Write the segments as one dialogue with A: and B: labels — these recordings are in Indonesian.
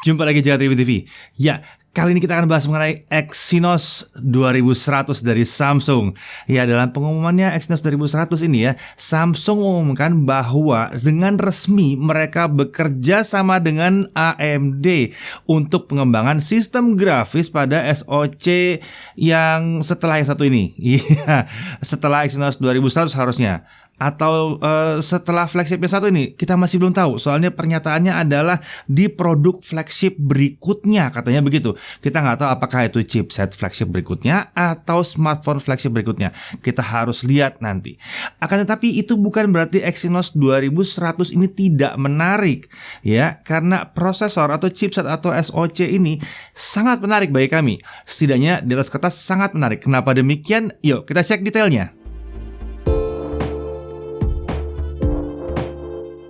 A: Jumpa lagi Jagat Review TV. Ya, kali ini kita akan bahas mengenai Exynos 2100 dari Samsung. Ya, dalam pengumumannya Exynos 2100 ini ya, Samsung mengumumkan bahwa dengan resmi mereka bekerja sama dengan AMD untuk pengembangan sistem grafis pada SoC yang setelah yang satu ini. Iya, setelah Exynos 2100 harusnya. Atau setelah flagship yang satu ini, kita masih belum tahu. Soalnya pernyataannya adalah di produk flagship berikutnya, katanya begitu. Kita nggak tahu apakah itu chipset flagship berikutnya atau smartphone flagship berikutnya. Kita harus lihat nanti. Akan tetapi itu bukan berarti Exynos 2100 ini tidak menarik, ya, karena prosesor atau chipset atau SoC ini sangat menarik bagi kami. Setidaknya di atas kertas sangat menarik. Kenapa demikian? Yuk kita cek detailnya.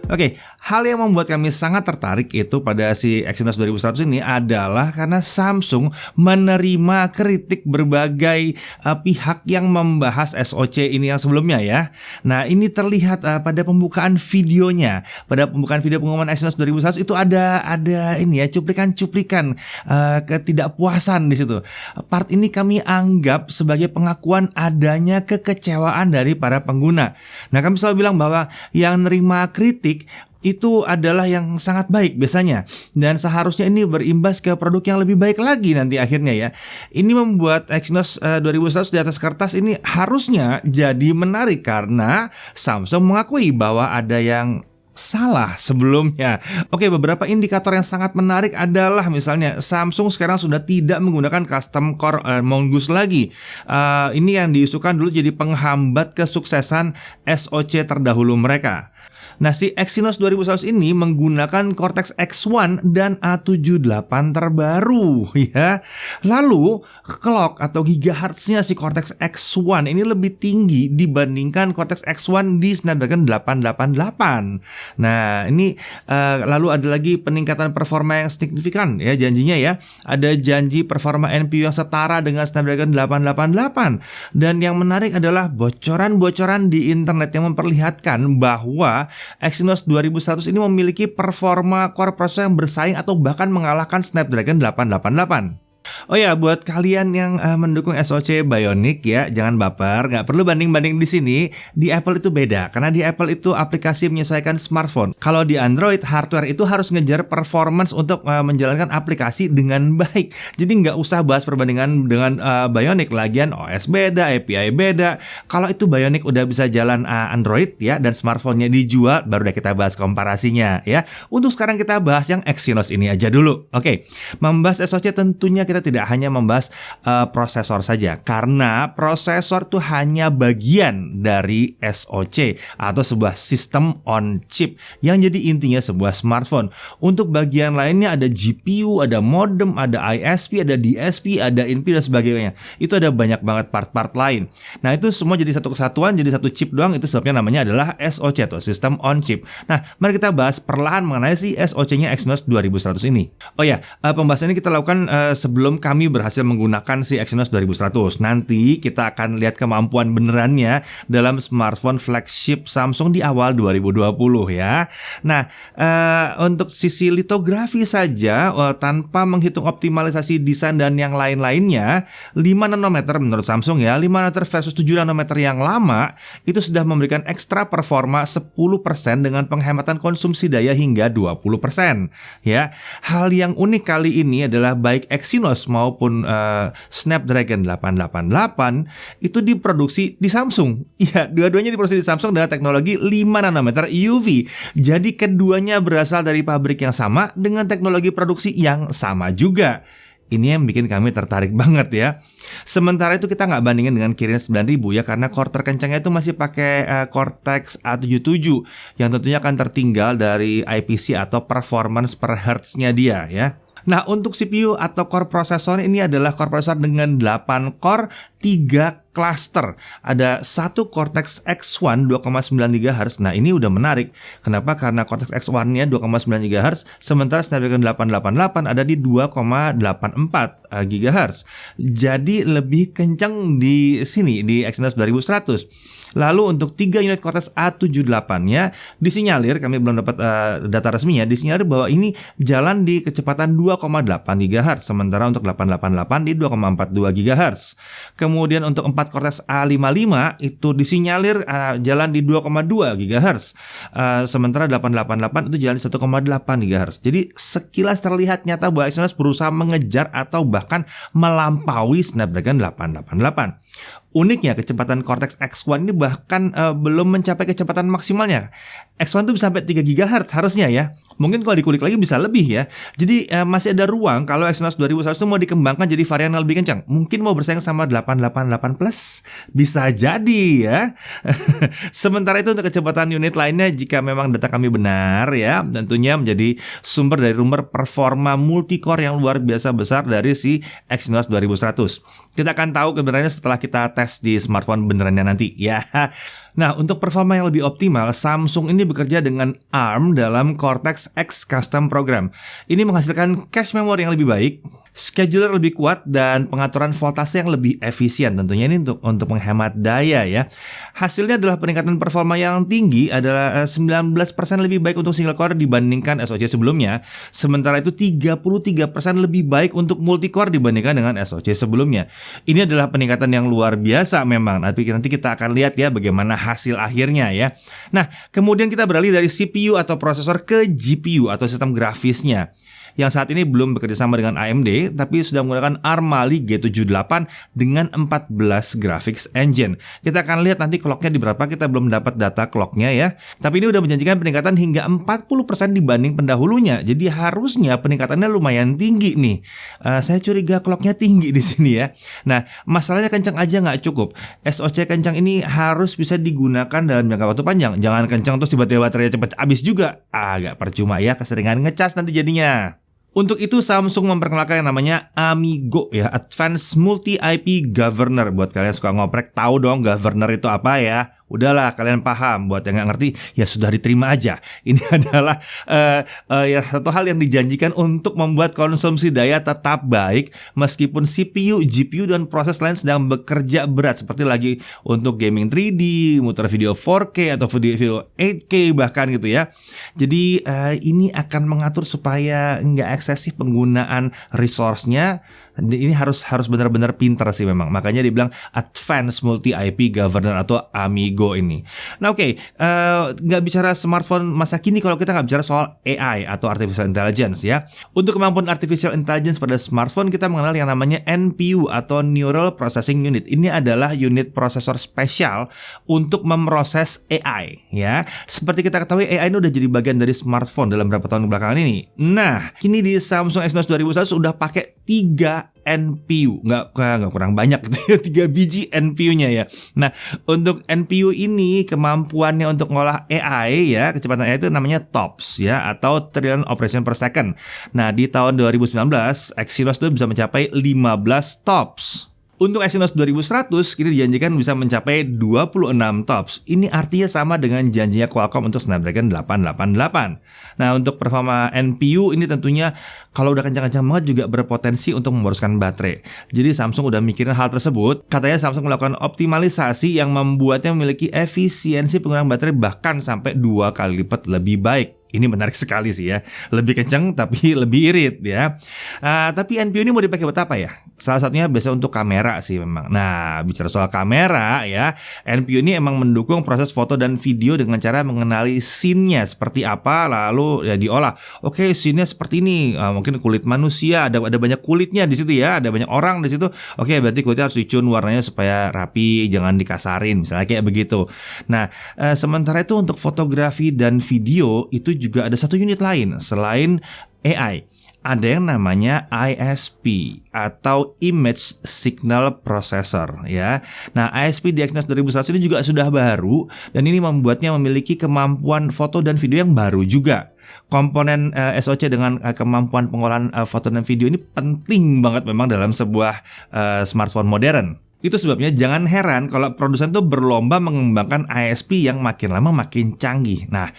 A: Oke, hal yang membuat kami sangat tertarik itu pada si Exynos 2100 ini adalah karena Samsung menerima kritik berbagai pihak yang membahas SoC ini yang sebelumnya ya. Nah, ini terlihat pada pembukaan videonya. Pada pembukaan video pengumuman Exynos 2100 itu ada ini ya, cuplikan-cuplikan ketidakpuasan di situ. Part ini kami anggap sebagai pengakuan adanya kekecewaan dari para pengguna. Nah, kami selalu bilang bahwa yang nerima kritik itu adalah yang sangat baik biasanya, dan seharusnya ini berimbas ke produk yang lebih baik lagi nanti akhirnya ya. Ini membuat Exynos 2100 di atas kertas ini harusnya jadi menarik karena Samsung mengakui bahwa ada yang salah sebelumnya. Oke, beberapa indikator yang sangat menarik adalah misalnya Samsung sekarang sudah tidak menggunakan custom core Mongoose lagi. Ini yang diisukan dulu jadi penghambat kesuksesan SoC terdahulu mereka. Nah, si Exynos 2100 ini menggunakan Cortex X1 dan A78 terbaru ya. Lalu clock atau gigahertznya si Cortex X1 ini lebih tinggi dibandingkan Cortex X1 di Snapdragon 888. Nah, ini lalu ada lagi peningkatan performa yang signifikan ya janjinya ya. Ada janji performa NPU yang setara dengan Snapdragon 888. Dan yang menarik adalah bocoran-bocoran di internet yang memperlihatkan bahwa Exynos 2100 ini memiliki performa core processor yang bersaing atau bahkan mengalahkan Snapdragon 888. Oh ya, buat kalian yang mendukung SoC Bionic ya, jangan baper, nggak perlu banding-banding di sini. Di Apple itu beda, karena di Apple itu aplikasi menyesuaikan smartphone. Kalau di Android, hardware itu harus ngejar performance untuk menjalankan aplikasi dengan baik. Jadi nggak usah bahas perbandingan dengan Bionic, lagian OS beda, API beda. Kalau itu Bionic udah bisa jalan Android ya, dan smartphone-nya dijual, baru deh kita bahas komparasinya ya. Untuk sekarang kita bahas yang Exynos ini aja dulu. Oke, membahas SoC tentunya kita tidak hanya membahas prosesor saja, karena prosesor itu hanya bagian dari SoC atau sebuah sistem on chip yang jadi intinya sebuah smartphone. Untuk bagian lainnya ada GPU, ada modem, ada ISP, ada DSP, ada InP dan sebagainya. Itu ada banyak banget part-part lain. Nah, itu semua jadi satu kesatuan, jadi satu chip doang. Itu sebabnya namanya adalah SoC atau sistem on chip. Nah, mari kita bahas perlahan mengenai si SoC-nya Exynos 2100 ini. Oh ya, pembahasan ini kita lakukan sebelum kami berhasil menggunakan si Exynos 2100. Nanti kita akan lihat kemampuan benerannya dalam smartphone flagship Samsung di awal 2020 ya. Nah, untuk sisi litografi saja tanpa menghitung optimalisasi desain dan yang lain-lainnya, 5 nanometer menurut Samsung ya, 5 nanometer versus 7 nanometer yang lama itu sudah memberikan ekstra performa 10% dengan penghematan konsumsi daya hingga 20% ya. Hal yang unik kali ini adalah baik Exynos maupun Snapdragon 888 itu diproduksi di Samsung. Iya, dua-duanya diproduksi di Samsung dengan teknologi 5 nanometer EUV. Jadi keduanya berasal dari pabrik yang sama dengan teknologi produksi yang sama juga. Ini yang bikin kami tertarik banget ya. Sementara itu kita nggak bandingin dengan Kirin 9000 ya, karena core terkencangnya itu masih pakai Cortex A77 yang tentunya akan tertinggal dari IPC atau performance per hertz-nya dia ya. Nah, untuk CPU atau core prosesor ini adalah core prosesor dengan 8 core 3 cluster. Ada satu Cortex X1 2,9 GHz. Nah, ini udah menarik. Kenapa? Karena Cortex X1-nya 2,9 GHz, sementara Snapdragon 888 ada di 2,84 GHz. Jadi lebih kencang di sini di Exynos 2100. Lalu untuk 3 unit Cortex A78-nya disinyalir, kami belum dapat data resminya, disinyalir bahwa ini jalan di kecepatan 2,8 GHz, sementara untuk 888 di 2,42 GHz. Kemudian untuk 4 Cortex A55 itu disinyalir jalan di 2,2 GHz, sementara 888 itu jalan di 1,8 GHz. Jadi sekilas terlihat nyata bahwa Exynos berusaha mengejar atau bahkan melampaui Snapdragon 888. Uniknya kecepatan Cortex X1 ini bahkan belum mencapai kecepatan maksimalnya. X1 itu bisa sampai 3 GHz harusnya ya. Mungkin kalau dikulik lagi bisa lebih ya. Jadi masih ada ruang kalau Exynos 2100 itu mau dikembangkan jadi varian yang lebih kencang. Mungkin mau bersaing sama 888 Plus. Bisa jadi ya. Sementara itu untuk kecepatan unit lainnya, jika memang data kami benar ya, tentunya menjadi sumber dari rumor performa multicore yang luar biasa besar dari si Exynos 2100. Kita akan tahu kebenarannya setelah kita tes di smartphone benerannya nanti ya. Nah, untuk performa yang lebih optimal, Samsung ini bekerja dengan ARM dalam Cortex X Custom Program. Ini menghasilkan cache memory yang lebih baik, scheduler lebih kuat, dan pengaturan voltase yang lebih efisien. Tentunya ini untuk menghemat daya ya. Hasilnya adalah peningkatan performa yang tinggi, adalah 19% lebih baik untuk single core dibandingkan SoC sebelumnya. Sementara itu 33% lebih baik untuk multi-core dibandingkan dengan SoC sebelumnya. Ini adalah peningkatan yang luar biasa memang. Nanti kita akan lihat ya bagaimana hasil akhirnya ya. Nah, kemudian kita beralih dari CPU atau prosesor ke GPU atau sistem grafisnya, yang saat ini belum bekerja sama dengan AMD, tapi sudah menggunakan ARM Mali G78 dengan 14 graphics engine. Kita akan lihat nanti clocknya di berapa, kita belum dapat data clocknya ya. Tapi ini udah menjanjikan peningkatan hingga 40% dibanding pendahulunya. Jadi harusnya peningkatannya lumayan tinggi nih. Saya curiga clocknya tinggi di sini ya. Nah, masalahnya kencang aja nggak cukup. SoC kencang ini harus bisa digunakan dalam jangka waktu panjang. Jangan kencang terus tiba-tiba baterainya cepat habis juga. Agak percuma ya, keseringan ngecas nanti jadinya. Untuk itu Samsung memperkenalkan yang namanya AmiGo ya, Advanced Multi IP Governor. Buat kalian suka ngoprek, tahu dong governor itu apa ya. Udahlah kalian paham. Buat yang nggak ngerti ya sudah diterima aja. Ini adalah ya satu hal yang dijanjikan untuk membuat konsumsi daya tetap baik meskipun CPU, GPU dan proses lain sedang bekerja berat, seperti lagi untuk gaming 3D, muter video 4K atau video 8K bahkan gitu ya. Jadi ini akan mengatur supaya nggak eksesif penggunaan resource-nya. Ini harus benar-benar pintar sih memang. Makanya dibilang Advanced Multi IP Governor atau AmiGo ini. Nah nggak bicara smartphone masa kini kalau kita nggak bicara soal AI atau Artificial Intelligence ya. Untuk kemampuan Artificial Intelligence pada smartphone, kita mengenal yang namanya NPU atau Neural Processing Unit. Ini adalah unit prosesor spesial untuk memproses AI ya. Seperti kita ketahui, AI ini udah jadi bagian dari smartphone dalam beberapa tahun belakangan ini. Nah, kini di Samsung Exynos 2100 sudah pakai 3 NPU, nggak kurang banyak gitu ya, 3 biji NPU-nya ya. Nah, untuk NPU ini kemampuannya untuk ngolah AI ya, kecepatan AI itu namanya TOPS ya, atau Trillion Operation per Second. Nah, di tahun 2019 Exynos itu bisa mencapai 15 TOPS. Untuk Exynos 2100 kini dijanjikan bisa mencapai 26 TOPS. Ini artinya sama dengan janjinya Qualcomm untuk Snapdragon 888. Nah, untuk performa NPU ini tentunya kalau udah kencang-kencang banget juga berpotensi untuk memboroskan baterai. Jadi Samsung udah mikirin hal tersebut. Katanya Samsung melakukan optimalisasi yang membuatnya memiliki efisiensi penggunaan baterai bahkan sampai 2 kali lipat lebih baik. Ini menarik sekali sih ya. Lebih kencang tapi lebih irit ya. Tapi NPU ini mau dipakai buat apa ya? Salah satunya biasa untuk kamera sih memang. Nah, bicara soal kamera ya, NPU ini emang mendukung proses foto dan video dengan cara mengenali scene-nya seperti apa, lalu ya diolah. Oke, scene-nya seperti ini. Mungkin kulit manusia, ada banyak kulitnya di situ ya, ada banyak orang di situ. Oke, berarti kulitnya harus dicun warnanya supaya rapi, jangan dikasarin, misalnya kayak begitu. Nah, sementara itu untuk fotografi dan video itu juga ada satu unit lain selain AI. Ada yang namanya ISP atau Image Signal Processor ya. Nah, ISP di Exynos 2100 ini juga sudah baru dan ini membuatnya memiliki kemampuan foto dan video yang baru juga. Komponen SoC dengan kemampuan pengolahan foto dan video ini penting banget memang dalam sebuah smartphone modern. Itu sebabnya jangan heran kalau produsen tuh berlomba mengembangkan ISP yang makin lama makin canggih. Nah,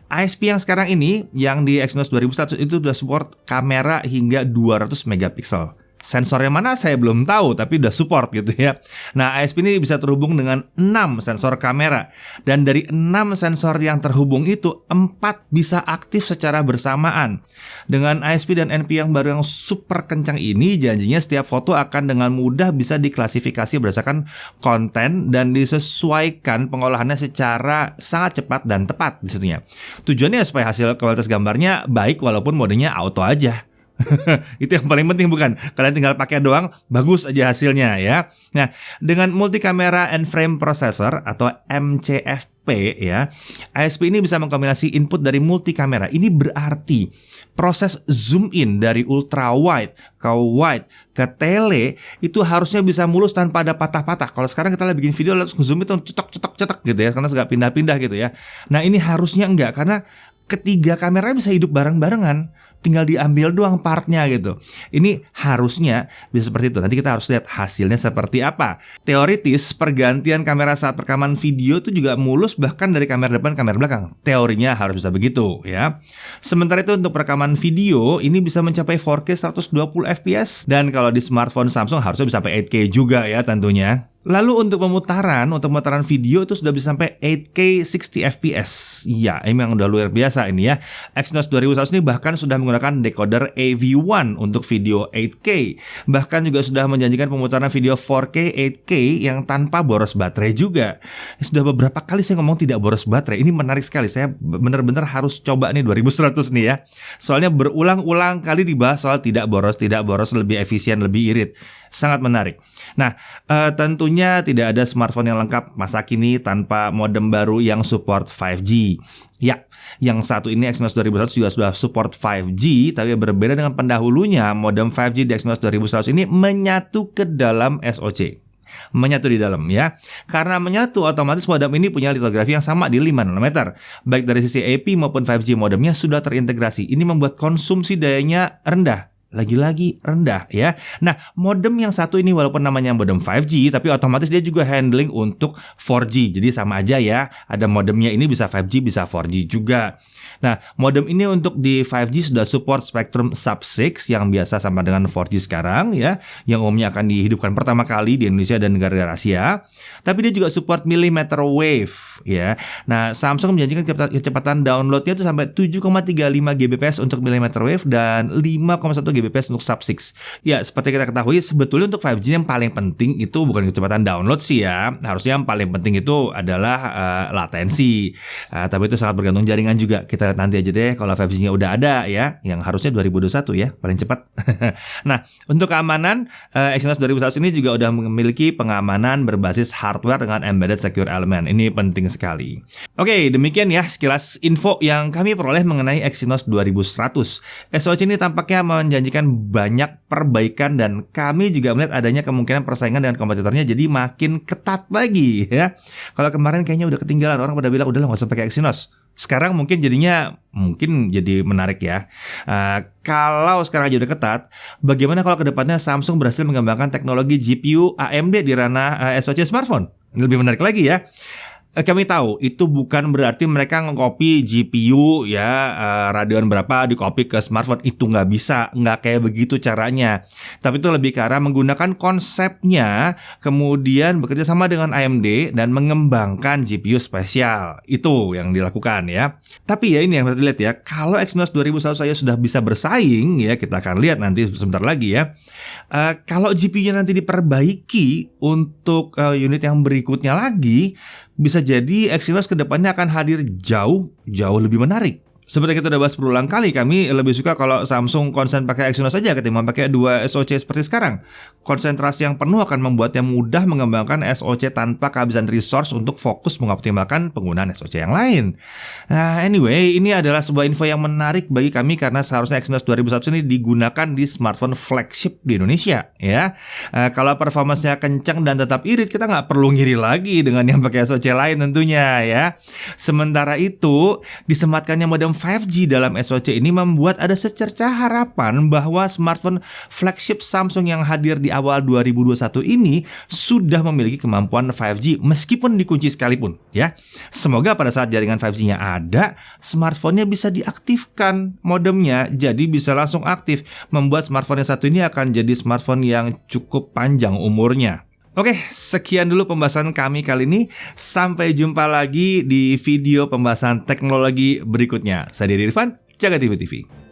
A: ISP yang sekarang ini, yang di Exynos 2100 itu udah support kamera hingga 200 megapiksel. Sensornya mana saya belum tahu, tapi udah support gitu ya. Nah, ISP ini bisa terhubung dengan 6 sensor kamera. Dan dari 6 sensor yang terhubung itu, 4 bisa aktif secara bersamaan. Dengan ISP dan NP yang baru yang super kencang ini, janjinya setiap foto akan dengan mudah bisa diklasifikasi berdasarkan konten dan disesuaikan pengolahannya secara sangat cepat dan tepat di situnya. Tujuannya supaya hasil kualitas gambarnya baik walaupun modenya auto aja. Itu yang paling penting, bukan kalian tinggal pakai doang, bagus aja hasilnya ya. Nah, dengan multi camera and frame processor atau MCFP ya, ISP ini bisa mengkombinasi input dari multi kamera. Ini berarti proses zoom in dari ultra wide ke wide ke tele itu harusnya bisa mulus tanpa ada patah-patah. Kalau sekarang kita lagi bikin video lalu zoom itu cetok gitu ya, karena nggak pindah-pindah gitu ya. Nah, ini harusnya enggak, karena ketiga kamera bisa hidup bareng-barengan. Tinggal diambil doang partnya gitu. Ini harusnya bisa seperti itu. Nanti kita harus lihat hasilnya seperti apa. Teoritis pergantian kamera saat rekaman video itu juga mulus, bahkan dari kamera depan kamera belakang. Teorinya harus bisa begitu ya. Sementara itu untuk perekaman video ini bisa mencapai 4K 120 fps, dan kalau di smartphone Samsung harusnya bisa sampai 8K juga ya tentunya. Lalu untuk pemutaran video itu sudah bisa sampai 8K 60 fps. Ya, emang udah luar biasa ini ya. Exynos 2100 ini bahkan sudah menggunakan decoder AV1 untuk video 8K. Bahkan juga sudah menjanjikan pemutaran video 4K 8K yang tanpa boros baterai juga. Sudah beberapa kali saya ngomong tidak boros baterai. Ini menarik sekali. Saya benar-benar harus coba nih 2100 nih ya. Soalnya berulang-ulang kali dibahas soal tidak boros, lebih efisien, lebih irit. Sangat menarik. Nah, tentunya tidak ada smartphone yang lengkap masa kini tanpa modem baru yang support 5G. Ya, yang satu ini Exynos 2100 juga sudah support 5G, tapi berbeda dengan pendahulunya, modem 5G di Exynos 2100 ini menyatu ke dalam SoC. Menyatu di dalam ya. Karena menyatu, otomatis modem ini punya litografi yang sama di 5 nanometer. Baik dari sisi AP maupun 5G modemnya sudah terintegrasi. Ini membuat konsumsi dayanya rendah. Lagi-lagi rendah ya. Nah, modem yang satu ini walaupun namanya modem 5G, tapi otomatis dia juga handling untuk 4G. Jadi sama aja ya. Ada modemnya ini bisa 5G, bisa 4G juga. Nah, modem ini untuk di 5G sudah support spektrum sub-6 yang biasa sama dengan 4G sekarang ya, yang umumnya akan dihidupkan pertama kali di Indonesia dan negara-negara Asia. Tapi dia juga support millimeter wave ya. Nah, Samsung menjanjikan kecepatan downloadnya itu sampai 7,35 Gbps untuk millimeter wave dan 5,1 Gbps untuk sub-6. Ya, seperti kita ketahui, sebetulnya untuk 5G yang paling penting itu bukan kecepatan download sih ya. Harusnya yang paling penting itu adalah latensi. Tapi itu sangat bergantung jaringan juga. Kita lihat nanti aja deh kalau 5G-nya udah ada ya, yang harusnya 2021 ya, paling cepat. Nah, untuk keamanan, Exynos 2100 ini juga udah memiliki pengamanan berbasis hardware dengan embedded secure element. Ini penting sekali. Oke, demikian ya sekilas info yang kami peroleh mengenai Exynos 2100. SoC ini tampaknya menjanjikan banyak perbaikan dan kami juga melihat adanya kemungkinan persaingan dengan kompetitornya jadi makin ketat lagi ya. Kalau kemarin kayaknya udah ketinggalan, orang pada bilang udahlah nggak usah pakai Exynos. Sekarang mungkin jadi menarik ya. Kalau sekarang aja udah ketat, bagaimana kalau kedepannya Samsung berhasil mengembangkan teknologi GPU AMD di ranah SoC smartphone? Ini lebih menarik lagi ya. Kami tahu itu bukan berarti mereka nge-copy GPU ya, Radeon berapa di-copy ke smartphone. Itu nggak bisa, nggak kayak begitu caranya. Tapi itu lebih ke arah menggunakan konsepnya, kemudian bekerja sama dengan AMD dan mengembangkan GPU spesial. Itu yang dilakukan ya. Tapi ya ini yang harus dilihat ya, kalau Exynos 2100 saya sudah bisa bersaing ya, kita akan lihat nanti sebentar lagi ya. Kalau GPU-nya nanti diperbaiki untuk unit yang berikutnya lagi, bisa jadi Exynos kedepannya akan hadir jauh lebih menarik. Seperti kita udah bahas berulang kali, kami lebih suka kalau Samsung konsen pakai Exynos saja ketimbang pakai dua SoC seperti sekarang. Konsentrasi yang penuh akan membuatnya mudah mengembangkan SoC tanpa kehabisan resource untuk fokus mengoptimalkan penggunaan SoC yang lain. Nah, anyway, ini adalah sebuah info yang menarik bagi kami karena seharusnya Exynos 2100 ini digunakan di smartphone flagship di Indonesia ya. Kalau performanya kencang dan tetap irit, kita nggak perlu ngiri lagi dengan yang pakai SoC lain tentunya ya. Sementara itu, disematkannya modem sistem 5G dalam SoC ini membuat ada secercah harapan bahwa smartphone flagship Samsung yang hadir di awal 2021 ini sudah memiliki kemampuan 5G meskipun dikunci sekalipun ya. Semoga pada saat jaringan 5G-nya ada, smartphone-nya bisa diaktifkan modemnya jadi bisa langsung aktif, membuat smartphone yang satu ini akan jadi smartphone yang cukup panjang umurnya. Oke, sekian dulu pembahasan kami kali ini. Sampai jumpa lagi di video pembahasan teknologi berikutnya. Saya Dede Irfan, Jaga TV TV.